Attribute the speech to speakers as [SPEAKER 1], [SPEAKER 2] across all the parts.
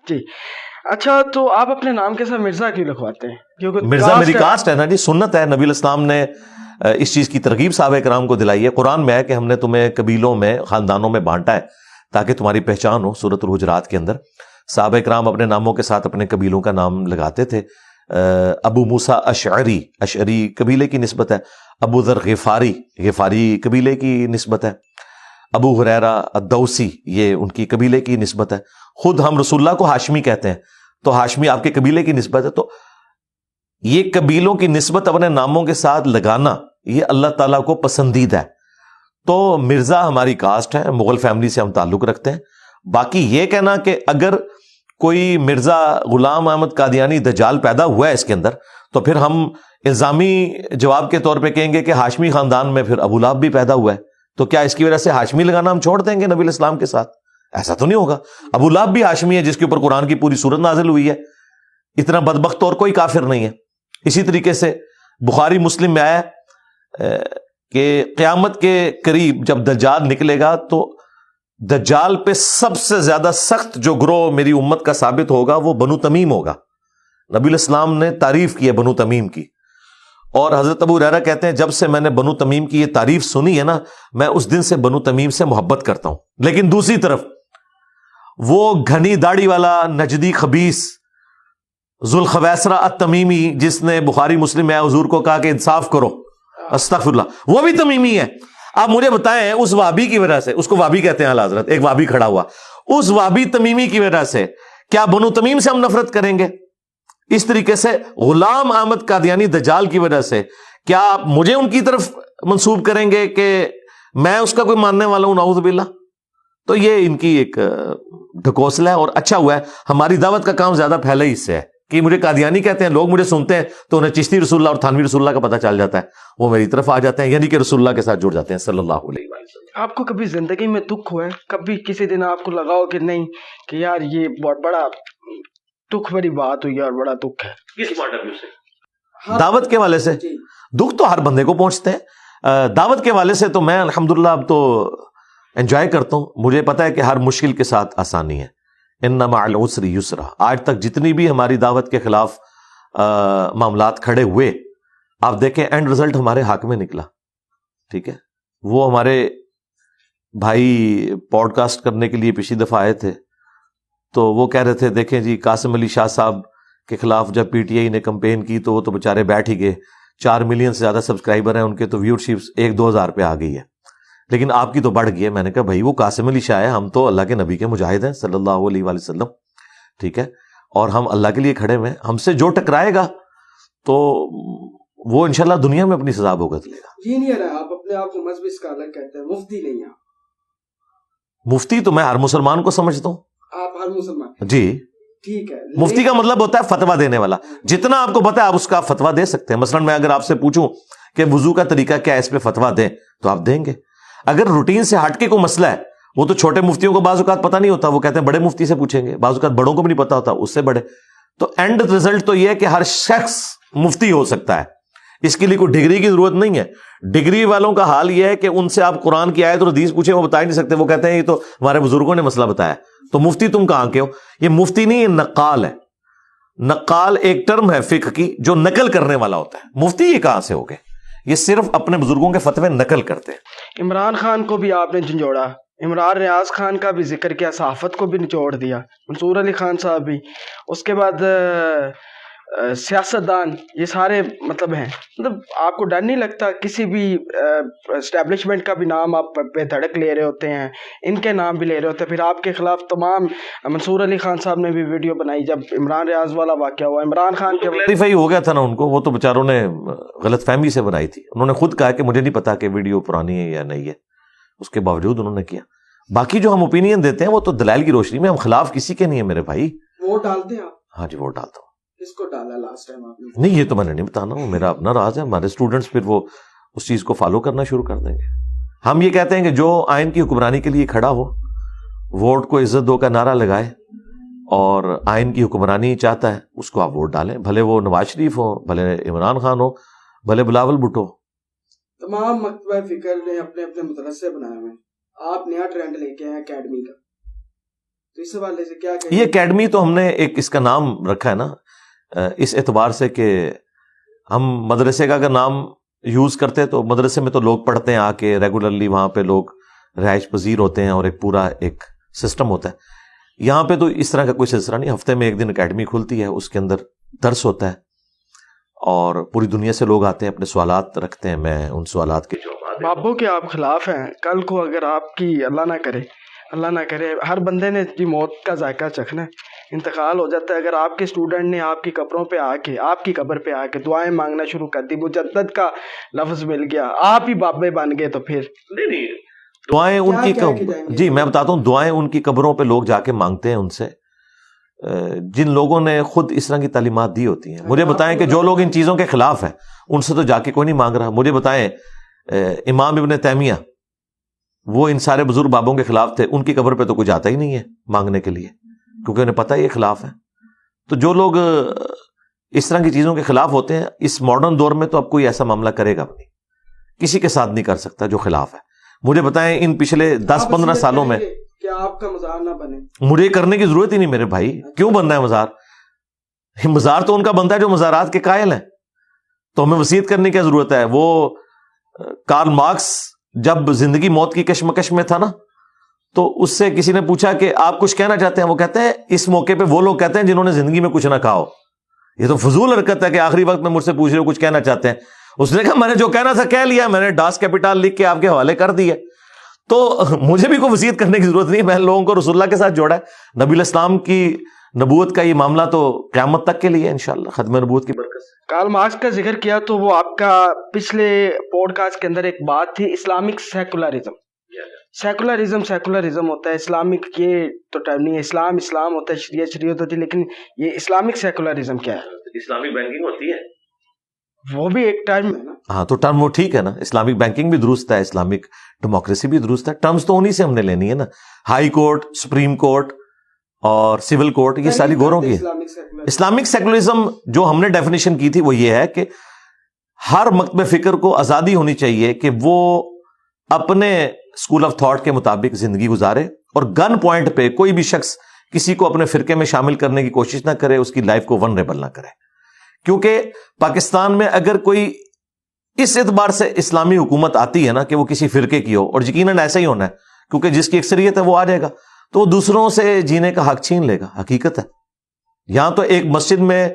[SPEAKER 1] جی اچھا، تو آپ اپنے نام کے ساتھ مرزا کیوں لکھواتے ہیں؟ کیونکہ
[SPEAKER 2] مرزا میری کاسٹ ہے نا جی، سنت ہے، نبی الاسلام نے اس چیز کی ترغیب صحابہ کرام کو دلائی ہے. قرآن میں ہے کہ ہم نے تمہیں قبیلوں میں، خاندانوں میں بانٹا ہے تاکہ تمہاری پہچان ہو. سورۃ الحجرات کے اندر صحابہ کرام اپنے ناموں کے ساتھ اپنے قبیلوں کا نام لگاتے تھے. ابو موسیٰ اشعری، اشعری قبیلے کی نسبت ہے. ابو ذر غفاری، غفاری قبیلے کی نسبت ہے. ابو ہریرہ الدوسی، یہ ان کی قبیلے کی نسبت ہے. خود ہم رسول اللہ کو ہاشمی کہتے ہیں، تو ہاشمی آپ کے قبیلے کی نسبت ہے. تو یہ قبیلوں کی نسبت اپنے ناموں کے ساتھ لگانا یہ اللہ تعالیٰ کو پسندیدہ ہے. تو مرزا ہماری کاسٹ ہے، مغل فیملی سے ہم تعلق رکھتے ہیں. باقی یہ کہنا کہ اگر کوئی مرزا غلام احمد قادیانی دجال پیدا ہوا ہے اس کے اندر، تو پھر ہم الزامی جواب کے طور پہ کہیں گے کہ ہاشمی خاندان میں پھر ابو لہب بھی پیدا ہوا ہے، تو کیا اس کی وجہ سے ہاشمی لگانا ہم چھوڑ دیں گے نبی الاسلام کے ساتھ؟ ایسا تو نہیں ہوگا. ابو لہب بھی ہاشمی ہے جس کے اوپر قرآن کی پوری سورت نازل ہوئی ہے. اتنا بدبخت اور کوئی کافر نہیں ہے. اسی طریقے سے بخاری مسلم میں آیا کہ قیامت کے قریب جب دجال نکلے گا تو دجال پہ سب سے زیادہ سخت جو گروہ میری امت کا ثابت ہوگا وہ بنو تمیم ہوگا. نبی الاسلام نے تعریف کی ہے بنو تمیم کی، اور حضرت ابو ہریرہ کہتے ہیں جب سے میں نے بنو تمیم کی یہ تعریف سنی ہے نا، میں اس دن سے بنو تمیم سے محبت کرتا ہوں. لیکن دوسری طرف وہ گھنی داڑھی والا نجدی خبیث ذوالخویسرہ التمیمی جس نے بخاری مسلم میں حضور کو کہا کہ انصاف کرو، استغفر اللہ، وہ بھی تمیمی ہے. آپ مجھے بتائیں اس وابی کی وجہ سے، اس کو وابی کہتے ہیں اعلیٰ حضرت، ایک وابی کھڑا ہوا، اس وابی تمیمی کی وجہ سے کیا بنو تمیم سے ہم نفرت کریں گے؟ اس طریقے سے غلام احمد قادیانی دجال کی وجہ سے کیا آپ مجھے ان کی طرف منسوب کریں گے کہ میں اس کا کوئی ماننے والا ہوں؟ نعوذ باللہ. تو یہ ان کی ایک ڈھکوسلا ہے، اور اچھا ہوا ہے ہماری دعوت کا کام زیادہ پھیلے اس سے ہے کہ مجھے قادیانی کہتے ہیں، لوگ مجھے سنتے ہیں تو انہیں چشتی رسول اللہ اور تھانوی رسول اللہ کا پتہ چل جاتا ہے، وہ میری طرف آ جاتے ہیں، یعنی کہ رسول اللہ کے ساتھ جڑ جاتے ہیں صلی اللہ علیہ وسلم.
[SPEAKER 1] آپ کو کبھی زندگی میں دکھ ہوا ہے؟ کبھی کسی دن آپ کو لگا ہو کہ نہیں کہ یار یہ بہت بڑا دکھ بڑی بات ہوئی اور بڑا دکھ ہے؟
[SPEAKER 2] کس پوائنٹ آف ویو سے؟ دعوت کے والے سے دکھ تو ہر بندے کو پہنچتے ہیں. دعوت کے والے سے تو میں الحمدللہ اب تو انجوائے کرتا ہوں. مجھے پتا ہے کہ ہر مشکل کے ساتھ آسانی ہے، ان مع العسر یسرا. آج تک جتنی بھی ہماری دعوت کے خلاف معاملات کھڑے ہوئے، آپ دیکھیں اینڈ رزلٹ ہمارے حق میں نکلا. ٹھیک ہے، وہ ہمارے بھائی پوڈ کاسٹ کرنے کے لیے پچھلی دفعہ آئے تھے تو وہ کہہ رہے تھے دیکھیں جی قاسم علی شاہ صاحب کے خلاف جب پی ٹی آئی نے کمپین کی تو وہ تو بیچارے بیٹھ ہی گئے. 4 ملین سے زیادہ سبسکرائبر ہیں ان کے، تو ویورشپ 1-2 ہزار پہ آ گئی ہے، لیکن آپ کی تو بڑھ گئی ہے. میں نے کہا بھائی وہ قاسم علی شاہ ہے، ہم تو اللہ کے نبی کے مجاہد ہیں صلی اللہ علیہ وآلہ وسلم. ٹھیک ہے، اور ہم اللہ کے لیے کھڑے ہوئے ہیں. ہم سے جو ٹکرائے گا تو وہ انشاءاللہ دنیا میں اپنی سزا بھگت لے گا.
[SPEAKER 1] یہ نہیں ہے آپ اپنے آپ کو مذہبی اسکالر کہتے ہیں، مفتی نہیں ہیں.
[SPEAKER 2] مفتی تو میں ہر مسلمان کو سمجھتا ہوں.
[SPEAKER 1] آپ ہر مسلمان؟
[SPEAKER 2] جی
[SPEAKER 1] ٹھیک ہے.
[SPEAKER 2] مفتی کا مطلب ہوتا ہے فتویٰ دینے والا. جتنا آپ کو پتا ہے آپ اس کا فتویٰ دے سکتے ہیں. مثلا میں اگر آپ سے پوچھوں کہ وضو کا طریقہ کیا ہے، اس پہ فتویٰ دیں، تو آپ دیں گے. اگر روٹین سے ہٹ کے کوئی مسئلہ ہے، وہ تو چھوٹے مفتیوں کو بعض اوقات پتہ نہیں ہوتا، وہ کہتے ہیں بڑے مفتی سے پوچھیں گے. بعض اوقات بڑوں کو بھی نہیں پتا ہوتا، اس سے بڑے. تو اینڈ رزلٹ تو یہ ہے کہ ہر شخص مفتی ہو سکتا ہے. اس کے لیے کوئی ڈگری کی ضرورت نہیں ہے. ڈگری والوں کا حال یہ ہے کہ ان سے آپ قرآن کی آیت اور حدیث پوچھیں، وہ بتا ہی نہیں سکتے. وہ کہتے ہیں یہ تو ہمارے بزرگوں نے مسئلہ بتایا. تو مفتی تم کہاں کے ہو؟ یہ مفتی نہیں، یہ نقال ہے. نقال ایک ٹرم ہے فقہ کی جو نقل کرنے والا ہوتا ہے. مفتی یہ کہاں سے ہو گئے؟ یہ صرف اپنے بزرگوں کے فتوے نقل کرتے ہیں.
[SPEAKER 1] عمران خان کو بھی آپ نے جھنجھوڑا، عمران ریاض خان کا بھی ذکر کیا، صحافت کو بھی نچوڑ دیا، منصور علی خان صاحب بھی، اس کے بعد سیاستدان، یہ سارے مطلب ہیں. مطلب آپ کو ڈر نہیں لگتا کسی بھی اسٹیبلشمنٹ کا بھی نام آپ پہ دھڑک لے رہے ہوتے ہیں، ان کے نام بھی لے رہے ہوتے ہیں، پھر آپ کے خلاف تمام منصور علی خان صاحب نے بھی ویڈیو بنائی جب عمران ریاض والا واقعہ ہوا، عمران خان کے
[SPEAKER 2] کلیریفائی ہو گیا تھا نا ان کو. وہ تو بیچاروں نے غلط فہمی سے بنائی تھی. انہوں نے خود کہا کہ مجھے نہیں پتا کہ ویڈیو پرانی ہے یا نہیں ہے، اس کے باوجود انہوں نے کیا. باقی جو ہم اوپینین دیتے ہیں وہ تو دلائل کی روشنی میں، ہم خلاف کسی کے نہیں ہیں میرے بھائی.
[SPEAKER 1] ووٹ ڈالتے ہیں آپ؟
[SPEAKER 2] ہاں جی ووٹ ڈالتا ہوں.
[SPEAKER 1] کس کو ڈالا لاسٹ ٹائم آپ نے؟
[SPEAKER 2] نہیں یہ تو میں نے نہیں بتانا، وہ میرا اپنا راز ہے. ہمارے اسٹوڈنٹس پھر وہ اس چیز کو فالو کرنا شروع کر دیں گے. ہم یہ کہتے ہیں کہ جو آئین کی حکمرانی کے لیے کھڑا ہو، ووٹ کو عزت دو کا نعرہ لگائے اور آئین کی حکمرانی چاہتا ہے اس کو آپ ووٹ ڈالیں، بھلے وہ نواز شریف ہو، بھلے عمران خان ہو، بھلے بلاول بھٹو.
[SPEAKER 1] تمام مکتبہ فکر نے اپنے اپنے مدرسے بنائے ہوئے ہیں. آپ نیا ٹرینڈ لے کے آئے اکیڈمی کا، تو اس حوالے سے کیا
[SPEAKER 2] یہ اکیڈمی تو ہم نے ایک اس کا نام رکھا ہے نا اس اعتبار سے کہ ہم مدرسے کا اگر نام یوز کرتے تو مدرسے میں تو لوگ پڑھتے ہیں آ کے ریگولرلی، وہاں پہ لوگ رہائش پذیر ہوتے ہیں اور ایک پورا ایک سسٹم ہوتا ہے. یہاں پہ تو اس طرح کا کوئی سلسلہ نہیں، ہفتے میں ایک دن اکیڈمی کھلتی ہے، اس کے اندر درس ہوتا ہے اور پوری دنیا سے لوگ آتے ہیں، اپنے سوالات رکھتے ہیں، میں ان سوالات کے جوابات.
[SPEAKER 1] بابو کے آپ خلاف ہیں، کل کو اگر آپ کی اللہ نہ کرے ہر بندے نے جی موت کا ذائقہ چکھنا ہے، انتقال ہو جاتا ہے. اگر آپ کے اسٹوڈنٹ نے آپ کی قبروں پہ آ کے، آپ کی قبر پہ آ کے دعائیں مانگنا شروع کر دی، مجدد کا لفظ مل گیا، آپ ہی بابے بن گئے، تو پھر
[SPEAKER 2] نہیں دعائیں ان کی جی میں بتاتا ہوں، دعائیں ان کی قبروں پہ لوگ جا کے مانگتے ہیں ان سے جن لوگوں نے خود اس طرح کی تعلیمات دی ہوتی ہیں. مجھے بتائیں کہ جو لوگ ان چیزوں کے خلاف ہیں ان سے تو جا کے کوئی نہیں مانگ رہا. مجھے بتائیں امام ابن تیمیہ وہ ان سارے بزرگ بابوں کے خلاف تھے، ان کی قبر پہ تو کوئی جاتا ہی نہیں ہے مانگنے کے لیے، کیونکہ انہیں پتہ ہے یہ خلاف ہے. تو جو لوگ اس طرح کی چیزوں کے خلاف ہوتے ہیں اس ماڈرن دور میں تو اب کوئی ایسا معاملہ کرے گا نہیں، کسی کے ساتھ نہیں کر سکتا جو خلاف ہے. مجھے بتائیں ان پچھلے 10-15 سالوں میں
[SPEAKER 1] کیا آپ کا مزار نہ بنے؟
[SPEAKER 2] مجھے کرنے کی ضرورت ہی نہیں میرے بھائی، کیوں بننا ہے مزار؟ مزار تو ان کا بنتا ہے جو مزارات کے قائل ہیں، تو ہمیں وصیت کرنے کی ضرورت ہے. وہ کارل مارکس جب زندگی موت کی کشمکش میں تھا نا، تو اس سے کسی نے پوچھا کہ آپ کچھ کہنا چاہتے ہیں؟ وہ کہتے ہیں اس موقع پہ وہ لوگ کہتے ہیں جنہوں نے زندگی میں کچھ نہ کہا ہو. یہ تو فضول حرکت ہے کہ آخری وقت میں مجھ سے پوچھ رہے ہو کچھ کہنا چاہتے ہیں. اس نے کہا میں نے جو کہنا تھا کہہ لیا، میں نے ڈاس کیپیٹال لکھ کے آپ کے حوالے کر دی ہے، تو مجھے بھی کوئی وصیت کرنے کی ضرورت نہیں. میں لوگوں کو رسول اللہ کے ساتھ جوڑا ہے. نبی الاسلام کی نبوت کا یہ معاملہ تو قیامت تک کے لیے انشاءاللہ ختم نبوت کی برکت سے.
[SPEAKER 1] کارل مارکس کا ذکر کیا تو وہ آپ کا پچھلے پوڈ کاسٹ کے اندر ایک بات تھی، اسلامک سیکولرزم. سیکولرزم ہوتا ہے، اسلامک یہ تو ٹرم نہیں ہے. اسلام ہوتا ہے، شریعت ہوتی ہے، لیکن یہ اسلامک سیکولرزم کیا ہے؟
[SPEAKER 2] اسلامک بینکنگ ہوتی ہے،
[SPEAKER 1] وہ بھی ایک ٹرم ہے نا.
[SPEAKER 2] ہاں تو ٹرم وہ ٹھیک ہے نا، اسلامک بینکنگ بھی درست ہے، اسلامک ڈیموکریسی بھی درست ہے. ٹرمز تو انہی سے ہم نے لینی ہے نا. ہائی کورٹ، سپریم کورٹ اور سول کورٹ، یہ ساری گوروں کی. اسلامک سیکولرزم جو ہم نے ڈیفینیشن کی تھی وہ یہ ہے کہ ہر مکتب فکر کو آزادی ہونی چاہیے کہ وہ اپنے اسکول آف تھاٹ کے مطابق زندگی گزارے، اور گن پوائنٹ پہ کوئی بھی شخص کسی کو اپنے فرقے میں شامل کرنے کی کوشش نہ کرے، اس کی لائف کو ونریبل نہ کرے. کیونکہ پاکستان میں اگر کوئی اس اعتبار سے اسلامی حکومت آتی ہے نا کہ وہ کسی فرقے کی ہو، اور یقیناً ایسا ہی ہونا ہے کیونکہ جس کی اکثریت ہے وہ آ جائے گا، تو وہ دوسروں سے جینے کا حق چھین لے گا. حقیقت ہے. یہاں تو ایک مسجد میں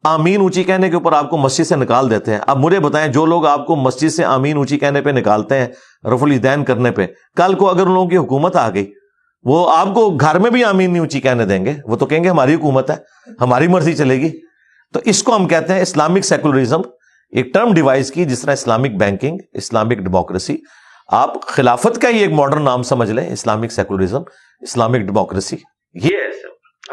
[SPEAKER 2] آمین اونچی کہنے کے اوپر آپ کو مسجد سے نکال دیتے ہیں. اب مجھے بتائیں جو لوگ آپ کو مسجد سے آمین اونچی کہنے پہ نکالتے ہیں، رفع الیدین کرنے پہ، کل کو اگر ان لوگوں کی حکومت آ گئی وہ آپ کو گھر میں بھی آمین نہیں اونچی کہنے دیں گے، وہ تو کہیں گے ہماری حکومت ہے، ہماری مرضی چلے گی. تو اس کو ہم کہتے ہیں اسلامک سیکولرزم. ایک ٹرم ڈیوائز کی جس طرح اسلامک بینکنگ، اسلامک ڈیموکریسی، آپ خلافت کا ہی ایک ماڈرن نام سمجھ لیں، اسلامک سیکولرزم، اسلامک ڈیموکریسی. یہ ہے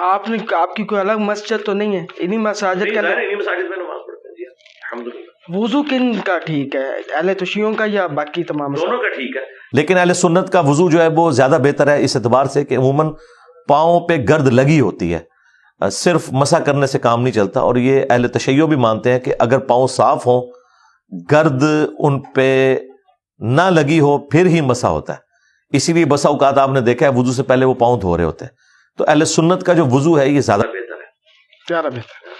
[SPEAKER 1] آپ کی کوئی الگ مسجد تو نہیں ہے؟ انہی مساجد کا
[SPEAKER 2] مساجد میں نماز پڑھتے ہیں. جی الحمدللہ.
[SPEAKER 1] وضو کن کا ٹھیک ہے، اہل توشیوں کا یا باقی تمام؟
[SPEAKER 2] دونوں کا ٹھیک ہے، لیکن اہل سنت کا وضو جو ہے وہ زیادہ بہتر ہے اس اعتبار سے کہ عموماً پاؤں پہ گرد لگی ہوتی ہے، صرف مسح کرنے سے کام نہیں چلتا. اور یہ اہل تشیع بھی مانتے ہیں کہ اگر پاؤں صاف ہوں، گرد ان پہ نہ لگی ہو، پھر ہی مسح ہوتا ہے. اسی لیے بسا اوقات آپ نے دیکھا ہے وضو سے پہلے وہ پاؤں دھو رہے ہوتے ہیں. تو اہل سنت کا جو وضو ہے یہ زیادہ بہتر ہے.
[SPEAKER 1] زیادہ بہتر.